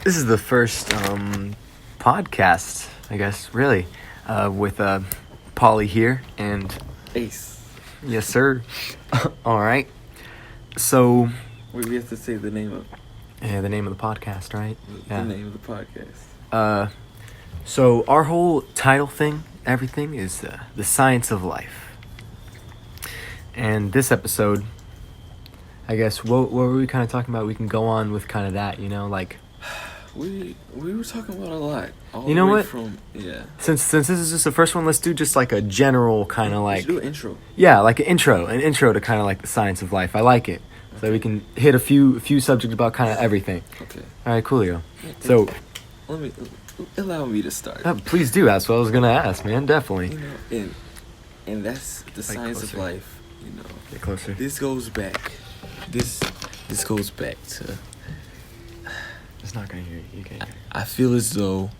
This is the first podcast, I guess, really, with Polly here, and Ace. yes, sir. All right. So, We have to say the name of the name of the podcast, right? the name of the podcast. So our whole title thing, everything is the science of life. And this episode, I guess, what were we kind of talking about? We can go on with kind of that, like. We were talking about a lot. All You know the way what? From Since this is just the first one, let's do just like a general kind of We like. should do an intro. Yeah, like an intro to kind of like the science of life. I like it. So we can hit a few subjects about kind of everything. Okay. All right, coolio. So, Allow me to start. please do. That's what I was gonna ask, man. Definitely. And that's the science of closer. life. Get closer. This goes back. This goes back to. It's not gonna hear you. You can't. I feel as though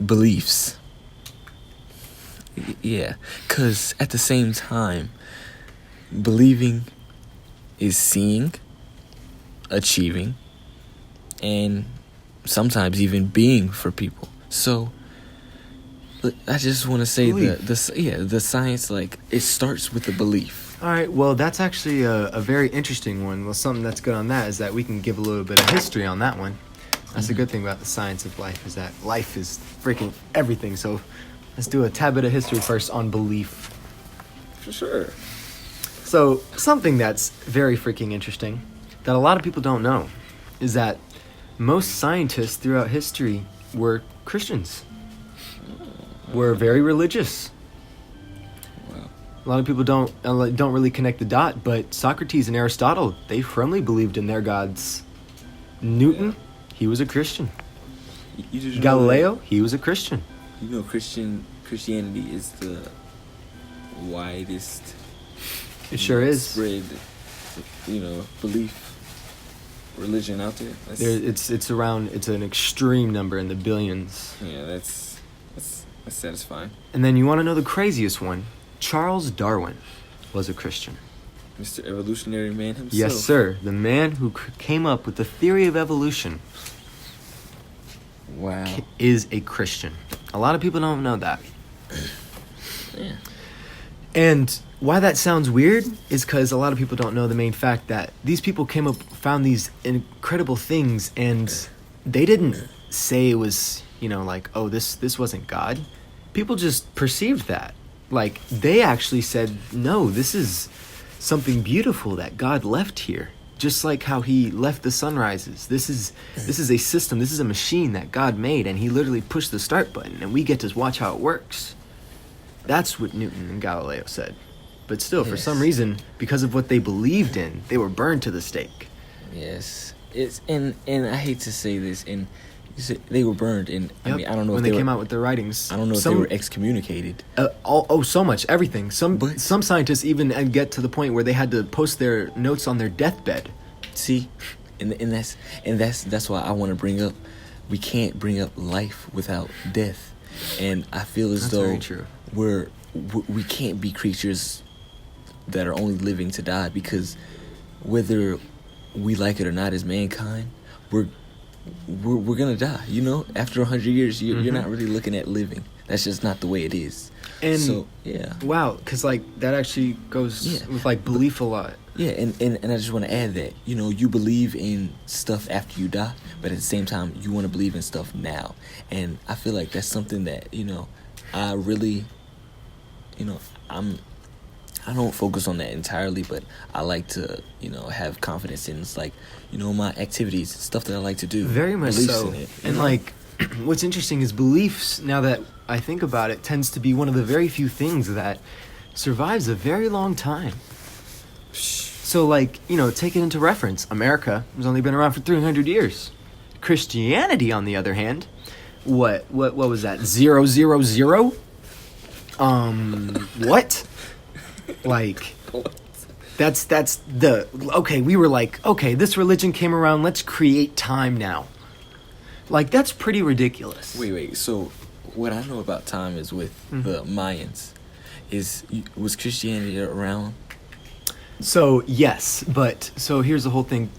beliefs. Yeah, because at the same time, believing is seeing, achieving, and sometimes even being for people. So I just want to say the science, like, it starts with the belief. All right. Well, that's actually a very interesting one. Well, something that's good on that is that we can give a little bit of history on that one. That's the good thing about the science of life, is that life is freaking everything. So let's do a tad bit of history first on belief. For sure. So something that's very freaking interesting that a lot of people don't know is that most scientists throughout history were Christians. Were very religious. Wow. A lot of people don't really connect the dot, but Socrates and Aristotle, they firmly believed in their gods. Newton, he was a Christian. You just know Galileo, he was a Christian. that, Christianity is the widest. It sure is. Spread, belief, religion out there. It's an extreme number in the billions. Yeah, that's satisfying. And then you want to know the craziest one? Charles Darwin was a Christian. Mr. Evolutionary Man himself. Yes, sir. The man who came up with the theory of evolution Wow. is a Christian. A lot of people don't know that. Yeah. And why that sounds weird is because a lot of people don't know the main fact that these people found these incredible things, and they didn't say it was, like, oh, this wasn't God. People just perceived that. Like, they actually said, no, this is something beautiful that God left here. Just like how he left the sunrises. This is a system, this is a machine that God made, and he literally pushed the start button, and we get to watch how it works. That's what Newton and Galileo said. But still, for some reason, because of what they believed in, they were burned to the stake. Yes. It's and I hate to say this, and you said they were burned, and Yep. I don't know when if they came out with their writings. I don't know if they were excommunicated. So much, everything. Some scientists even get to the point where they had to post their notes on their deathbed. See, and that's why I want to bring up. We can't bring up life without death, and I feel as That's though very true. we can't be creatures that are only living to die, because whether we like it or not, as mankind, we're gonna die. After 100 years, you're not really looking at living. That's just not the way it is. And so yeah, wow, because like that actually goes with like belief a lot. yeah, and I just want to add that you believe in stuff after you die, but at the same time you want to believe in stuff now, and I feel like that's something that I really I don't focus on that entirely, but I like to, have confidence in, it's like, my activities, stuff that I like to do. Very much Beliefs so. in it, And like, what's interesting is beliefs, now that I think about it, tends to be one of the very few things that survives a very long time. So like, take it into reference. America has only been around for 300 years. Christianity, on the other hand, what was that? 000? What? Like, that's okay, we were like, okay, this religion came around, let's create time now. Like, that's pretty ridiculous. Wait, so what I know about time is with the Mayans, was Christianity around So yes, but so here's the whole thing.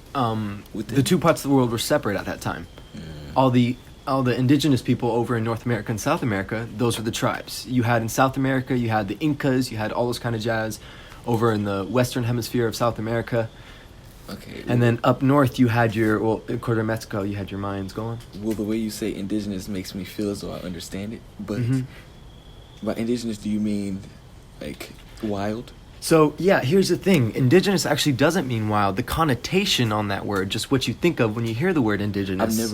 With The two parts of the world were separate at that time. All the indigenous people over in North America and South America, those were the tribes. You had in South America, you had the Incas, you had all those kind of jazz. Over in the Western Hemisphere of South America, Okay. and then up north, you had your in Puerto Mexico, you had your Mayans going. Well, the way you say indigenous makes me feel as though I understand it. But Mhm. by indigenous, do you mean like wild? So yeah, here's the thing: indigenous actually doesn't mean wild. The connotation on that word, just what you think of when you hear the word indigenous. I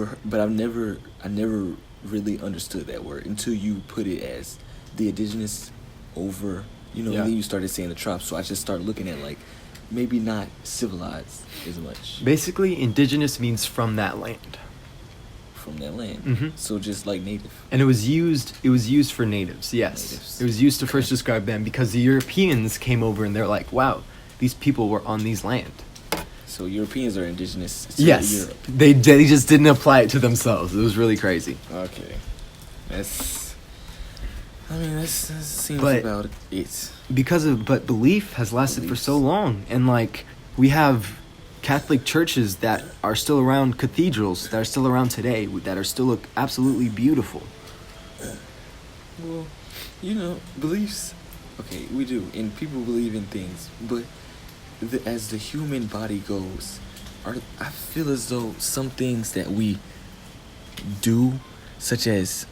never really understood that word until you put it as the indigenous over, Yeah. and then you started saying the tribes. So I just started looking at like maybe not civilized as much Basically, indigenous means from that land, from that land. Mhm. So just like native. and it was used. It was used for natives. Yes, Natives. it was used to first describe them because the Europeans came over and they're like, "Wow, these people were on these land." So Europeans are indigenous to Yes, Europe. they just didn't apply it to themselves. It was really crazy. Okay. That seems But- about it. But belief has lasted for so long, and like we have Catholic churches that are still around, cathedrals that are still around today, that are still look absolutely beautiful. Well, beliefs. Okay, we do, and people believe in things, but as the human body goes, I feel as though some things that we do, such as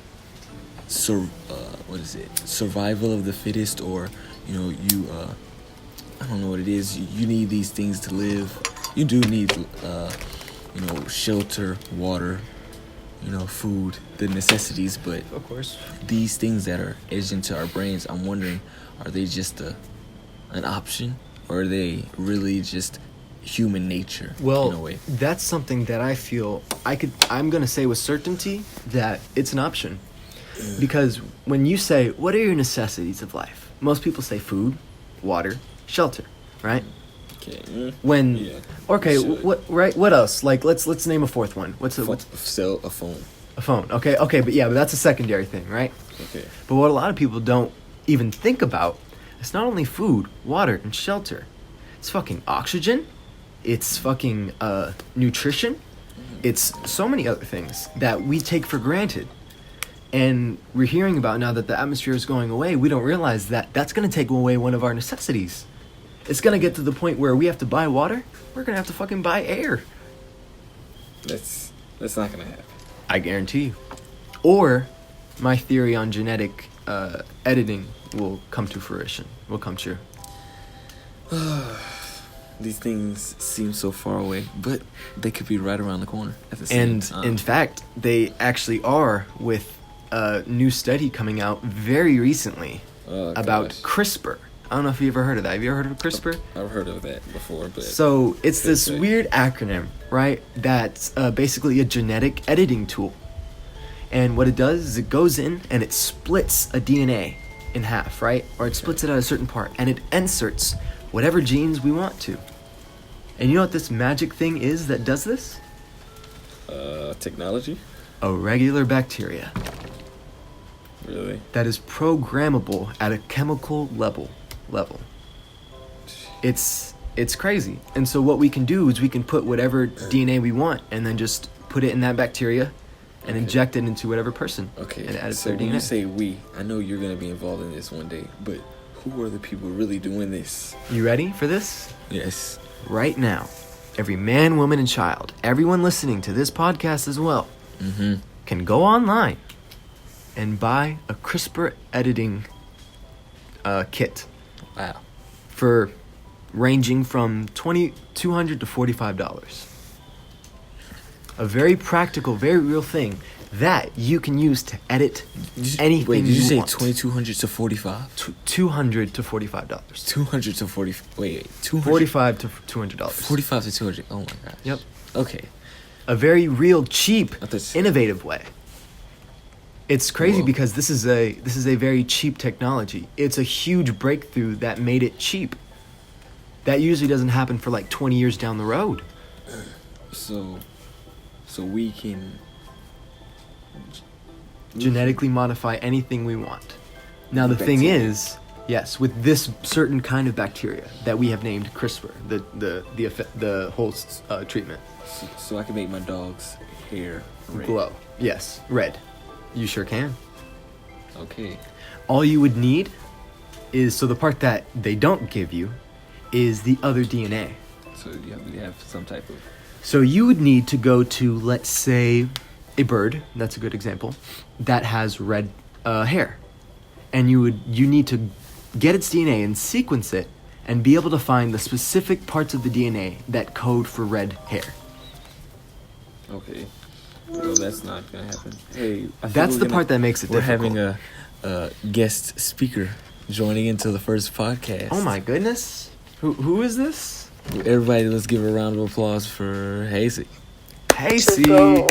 survival of the fittest, or I don't know what it is. You need these things to live. You do need shelter, water, food, the necessities, but Of course. these things that are etched into our brains, I'm wondering, are they just an option, or are they really just human nature in a Well, way? that's something that I feel I'm gonna say with certainty that it's an option, because when you say what are your necessities of life, most people say food, water, shelter, right? Okay. When Yeah, okay, you should. what else? Like let's name a fourth one. What's Sell a phone. a phone? Okay, but that's a secondary thing, right? Okay. But what a lot of people don't even think about, it's not only food, water, and shelter. It's fucking oxygen. It's fucking nutrition. It's so many other things that we take for granted. And we're hearing about now that the atmosphere is going away, we don't realize that that's going to take away one of our necessities. It's going to get to the point where we have to buy water. We're going to have to fucking buy air. That's not gonna happen. I guarantee you. Or my theory on genetic editing will come to fruition, will come true. These things seem so far away, but they could be right around the corner at the same And time. in fact, they actually are, with a new study coming out very recently Oh, about gosh. CRISPR. I don't know if you ever heard of that. Have you ever heard of CRISPR? I've heard of that before, but So it's this Good thing. weird acronym, right? That's basically a genetic editing tool. And what it does is it goes in and it splits a DNA in half, right? Or it splits it at a certain part, and it inserts whatever genes we want to. And you know what this magic thing is that does this? technology, A regular bacteria really. that is programmable at a chemical level. It's crazy. And so what we can do is we can put whatever DNA we want and then just put it in that bacteria and Okay. inject it into whatever person. Okay, And add it to so their when DNA. you say we, I know you're gonna be involved in this one day, but who are the people really doing this? You ready for this? Yes. Right now, every man, woman, and child, everyone listening to this podcast as well, Mm-hmm. can go online and buy a CRISPR editing kit Wow. for ranging from $2,200 to $45. A very practical, very real thing that you can use to edit anything Wait, did you say want. 2,200 to 45? $200 to $45. 200 to 40. Wait, 200. $45 to $200. 45 to 200. Oh my gosh. Yep. Okay. A very real, cheap, I thought- innovative way. It's crazy Whoa. because this is a very cheap technology. It's a huge breakthrough that made it cheap. That usually doesn't happen for like 20 years down the road. So we can Genetically modify anything we want. Now the Back thing to- is, Yes, with this certain kind of bacteria that we have named CRISPR, the whole treatment. So I can make my dog's hair red. Glow. Yes, red. You sure can. Okay. All you would need is, so the part that they don't give you is the other DNA. So you have some type of... So you would need to go to, let's say, a bird, that's a good example, that has red hair. And you need to get its DNA and sequence it and be able to find the specific parts of the DNA that code for red hair. Okay. Well, that's not going to happen. Hey, That's the part that makes it difficult. We're having a guest speaker joining into the first podcast. Oh my goodness. Who is this? Everybody, let's give a round of applause for Hasey. Hasey.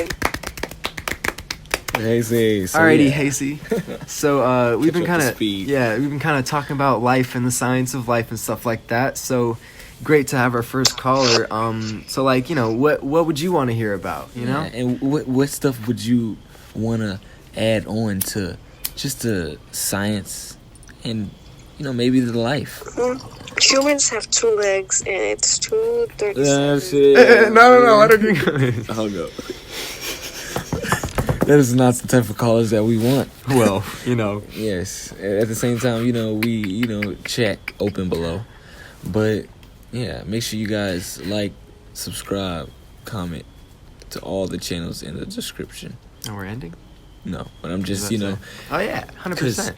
Hasey. So Alrighty, yeah. Hasey. So we've been Catch kind up of to speed. we've been kind of talking about life and the science of life and stuff like that. So great to have our first caller. So like, what would you want to hear about? You know? Yeah, and what stuff would you want to add on to just the science and maybe the life? Humans have 2 legs and it's 2:37. No, I don't think. Hung up. That is not the type of callers that we want. Well, Yes. At the same time, we check open below. But yeah, make sure you guys like, subscribe, comment to all the channels in the description. And we're ending. No, but I'm just, Oh yeah, 100%.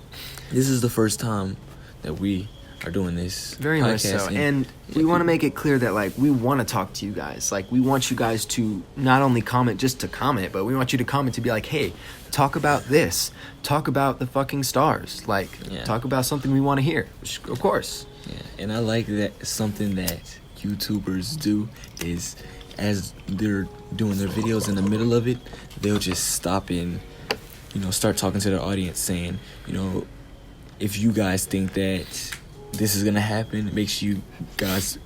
This is the first time that we are doing this. Very much so. And we want to make it clear that, like, we want to talk to you guys. Like, we want you guys to not only comment just to comment, but we want you to comment to be like, hey, talk about this. Talk about the fucking stars. Like, talk about something we want to hear. Which, of course. Yeah, and I like that something that YouTubers do is as they're doing their videos in the middle of it, they'll just stop and, start talking to their audience saying, if you guys think that this is gonna happen, make sure you guys,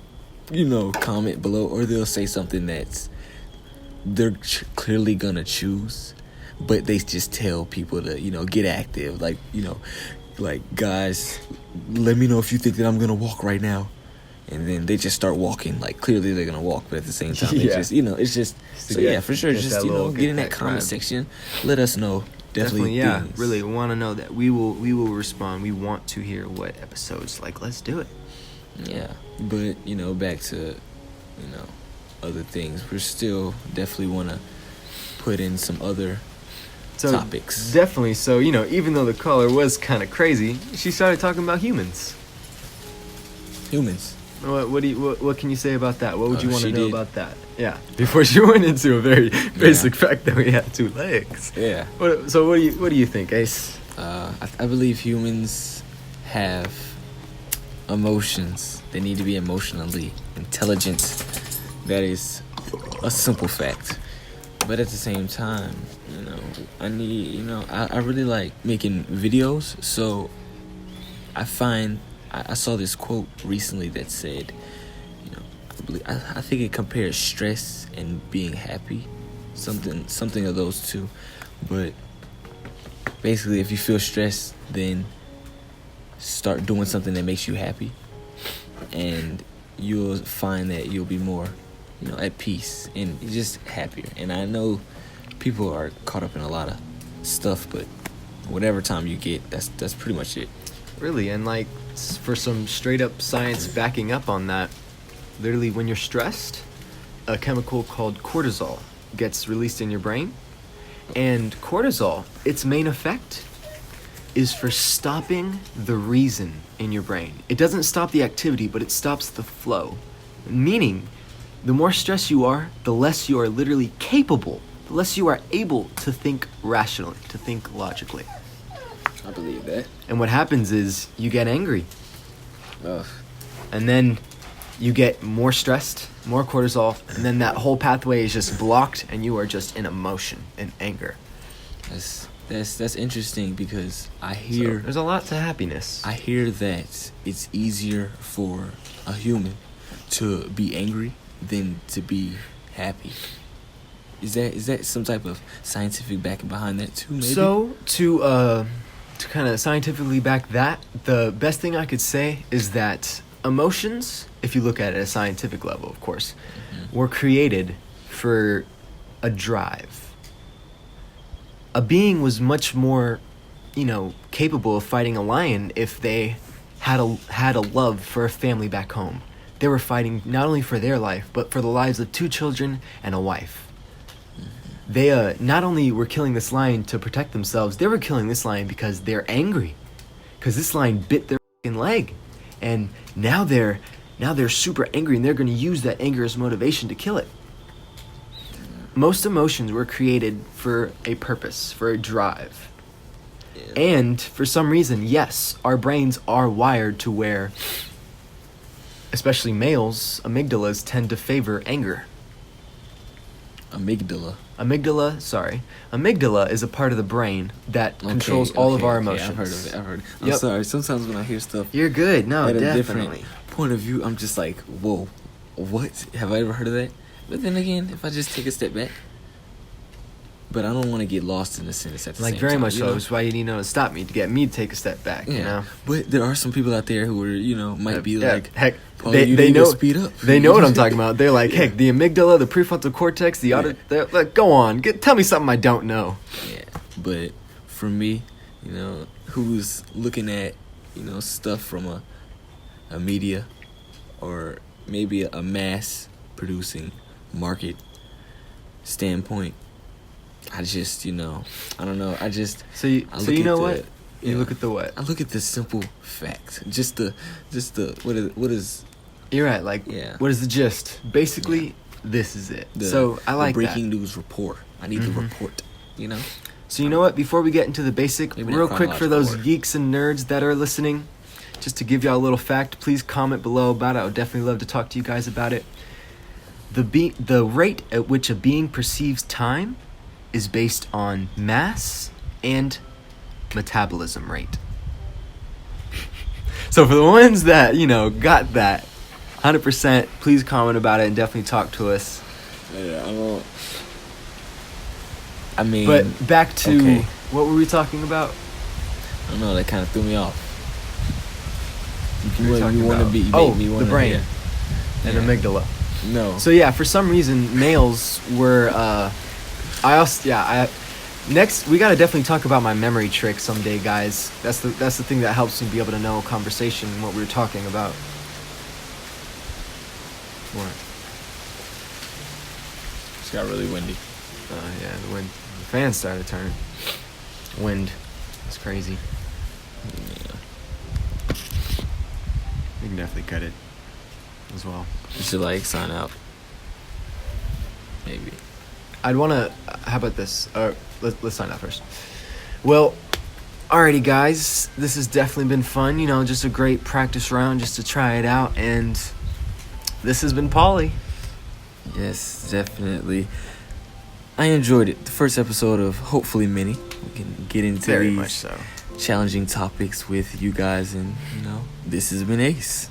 comment below, or they'll say something that's they're clearly gonna choose, but they just tell people to, get active, like, like, guys, let me know if you think that I'm gonna walk right now. And then they just start walking, like, clearly they're gonna walk, but at the same time, they just, it's just, so yeah, for sure, just, get in that comment section, let us know. Definitely, things. Really want to know that. We will respond. We want to hear what episodes, like, let's do it. Yeah, but, back to, other things. We're still definitely want to put in some other topics. Definitely. So, even though the caller was kind of crazy, she started talking about humans. Humans. What can you say about that? What would you want to know about that? Yeah. Before she went into a very basic fact that we had 2 legs. Yeah. So what do you think, Ace? I believe humans have emotions. They need to be emotionally intelligent. That is a simple fact. But at the same time, I need, I really like making videos. So I saw this quote recently that said, I think it compares stress and being happy, something of those two. But basically, if you feel stressed, then start doing something that makes you happy, and you'll find that you'll be more, at peace and just happier. And I know people are caught up in a lot of stuff, but whatever time you get, that's pretty much it. Really, and like, for some straight up science backing up on that, literally when you're stressed, a chemical called cortisol gets released in your brain. And cortisol, its main effect is for stopping the reason in your brain. It doesn't stop the activity, but it stops the flow. Meaning, the more stressed you are, the less you are literally capable, the less you are able to think rationally, to think logically. I believe that. And what happens is you get angry. Ugh. And then you get more stressed, more cortisol, and then that whole pathway is just blocked and you are just in emotion and anger. That's interesting, because I hear there's a lot to happiness. I hear that it's easier for a human to be angry than to be happy. Is that some type of scientific backing behind that too, maybe? So to kind of scientifically back that, the best thing I could say is that emotions, if you look at it at a scientific level, of course, were created for a drive. A being was much more, capable of fighting a lion if they had a love for a family back home. They were fighting not only for their life, but for the lives of 2 children and a wife. They not only were killing this lion to protect themselves, they were killing this lion because they're angry. Because this lion bit their fucking leg. And now they're super angry, and they're going to use that anger as motivation to kill it. Most emotions were created for a purpose, for a drive. Yeah. And for some reason, yes, our brains are wired to where, especially males, amygdalas tend to favor anger. Amygdala is a part of the brain that controls all of our emotions. I've heard of it. I'm sorry. Sometimes when I hear stuff, you're good. No, at a definitely. different point of view, I'm just like, whoa, what? Have I ever heard of that? But then again, if I just take a step back, but I don't want to get lost in the sentence at the same time. Very much so. That's why you need to stop me to get me to take a step back. Yeah. But there are some people out there who are, might be like, heck, Paul, they know. Speed up. They know what I'm talking about. They're like, heck, the amygdala, the prefrontal cortex, the they're like, go on, tell me something I don't know. Yeah. But for me, who's looking at, stuff from a media or maybe a mass producing market standpoint, I just, I don't know. You know what? You look at the what? I look at the simple fact. Just the what is. You're right. What is the gist? Basically, this is it. So I like the breaking news report. I need the report. So you know what? Before we get into the basic, Maybe real quick for those order. geeks and nerds that are listening, just to give y'all a little fact, please comment below about it. I would definitely love to talk to you guys about it. The rate at which a being perceives time is based on mass and metabolism rate. So for the ones that, got that 100%, please comment about it and definitely talk to us. Yeah, But back to, what were we talking about? I don't know, that kind of threw me off. The brain and amygdala. No. So yeah, for some reason, males were, next, we gotta definitely talk about my memory trick someday, guys. That's the thing that helps me be able to know a conversation and what we were talking about. What? It's got really windy. Yeah, the wind. The fan started turning. Wind. It's crazy. Yeah. You can definitely cut it as well. You should sign out. Maybe. I'd want to. How about this? Let's sign out first. Well, alrighty, guys. This has definitely been fun. Just a great practice round just to try it out. And this has been Paulie. Yes, definitely. I enjoyed it. The first episode of hopefully many. We can get into Very these much so. challenging topics with you guys, and this has been Ace.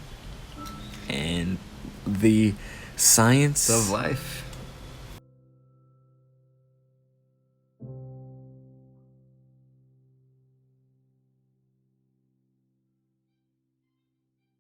And the science of life.